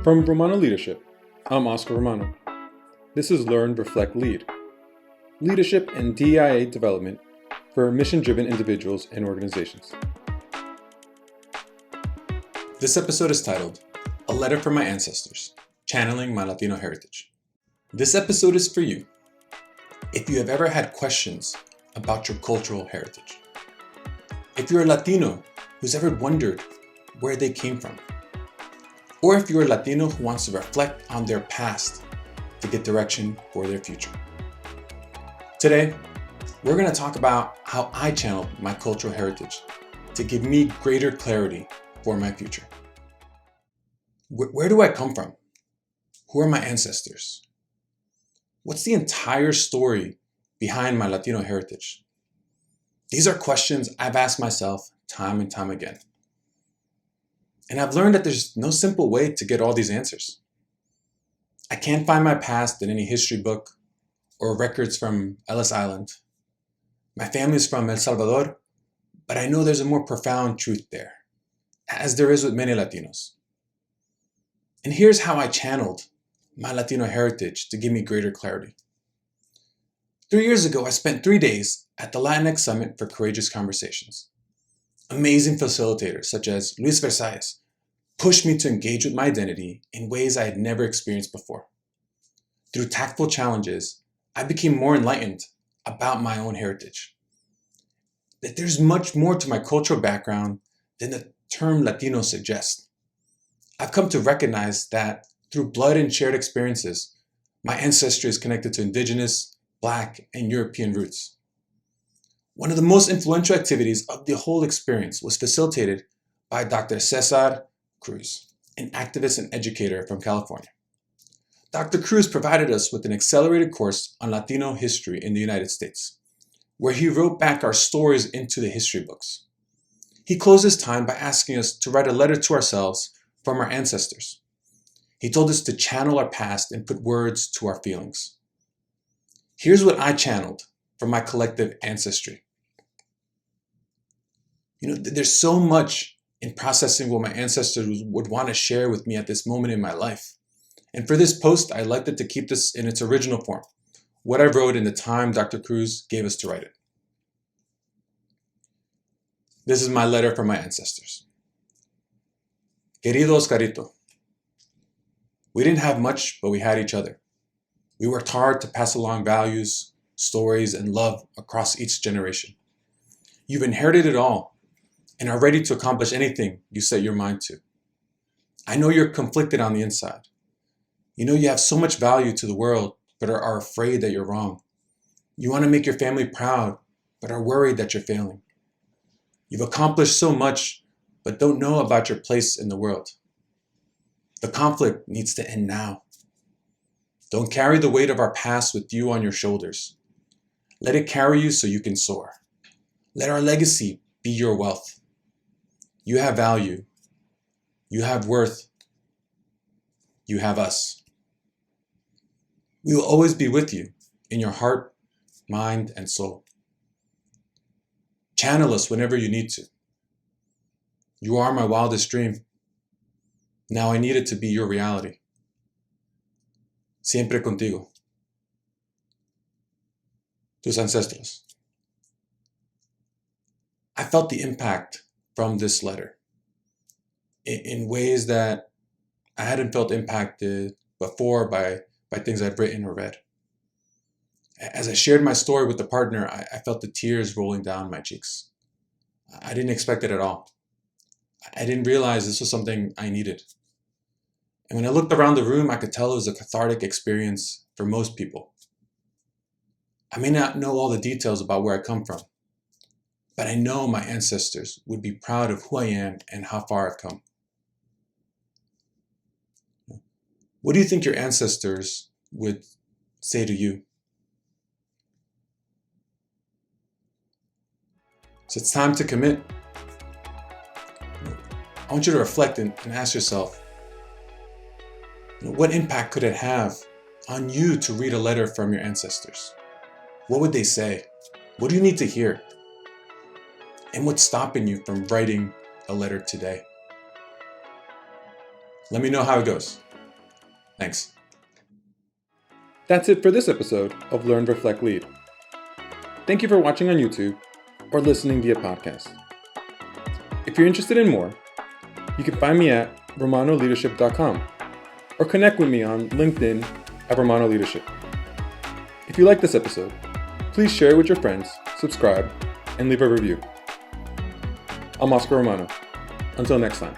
From Romano Leadership, I'm Oscar Romano. This is Learn, Reflect, Lead. Leadership and DEIA development for mission-driven individuals and organizations. This episode is titled, A Letter from My Ancestors, Channeling My Latino Heritage. This episode is for you if you have ever had questions about your cultural heritage. If you're a Latino who's ever wondered where they came from. Or if you're a Latino who wants to reflect on their past to get direction for their future. Today, we're going to talk about how I channeled my cultural heritage to give me greater clarity for my future. Where do I come from? Who are my ancestors? What's the entire story behind my Latino heritage? These are questions I've asked myself time and time again. And I've learned that there's no simple way to get all these answers. I can't find my past in any history book or records from Ellis Island. My family's from El Salvador, but I know there's a more profound truth there, as there is with many Latinos. And here's how I channeled my Latino heritage to give me greater clarity. 3 years ago, I spent 3 days at the Latinx Summit for Courageous Conversations. Amazing facilitators such as Luis Versailles pushed me to engage with my identity in ways I had never experienced before. Through tactful challenges, I became more enlightened about my own heritage. That there's much more to my cultural background than the term Latino suggests. I've come to recognize that through blood and shared experiences, my ancestry is connected to Indigenous, Black, and European roots. One of the most influential activities of the whole experience was facilitated by Dr. Cesar Cruz, an activist and educator from California. Dr. Cruz provided us with an accelerated course on Latino history in the United States, where he wrote back our stories into the history books. He closed his time by asking us to write a letter to ourselves from our ancestors. He told us to channel our past and put words to our feelings. Here's what I channeled from my collective ancestry. There's so much in processing what my ancestors would want to share with me at this moment in my life. And for this post, I elected to keep this in its original form, what I wrote in the time Dr. Cruz gave us to write it. This is my letter from my ancestors. Querido Oscarito, we didn't have much, but we had each other. We worked hard to pass along values, stories, and love across each generation. You've inherited it all and are ready to accomplish anything you set your mind to. I know you're conflicted on the inside. You know you have so much value to the world, but are afraid that you're wrong. You want to make your family proud, but are worried that you're failing. You've accomplished so much, but don't know about your place in the world. The conflict needs to end now. Don't carry the weight of our past with you on your shoulders. Let it carry you so you can soar. Let our legacy be your wealth. You have value. You have worth. You have us. We will always be with you in your heart, mind, and soul. Channel us whenever you need to. You are my wildest dream. Now I need it to be your reality. Siempre contigo. Tus ancestros. I felt the impact from this letter in ways that I hadn't felt impacted before by things I'd written or read. As I shared my story with the partner, I felt the tears rolling down my cheeks. I didn't expect it at all. I didn't realize this was something I needed. And when I looked around the room, I could tell it was a cathartic experience for most people. I may not know all the details about where I come from, but I know my ancestors would be proud of who I am and how far I've come. What do you think your ancestors would say to you? So it's time to commit. I want you to reflect and ask yourself, what impact could it have on you to read a letter from your ancestors? What would they say? What do you need to hear? And what's stopping you from writing a letter today? Let me know how it goes. Thanks. That's it for this episode of Learn, Reflect, Lead. Thank you for watching on YouTube or listening via podcast. If you're interested in more, you can find me at romanoleadership.com or connect with me on LinkedIn at Romano Leadership. If you like this episode, please share it with your friends, subscribe, and leave a review. I'm Oscar Romano. Until next time.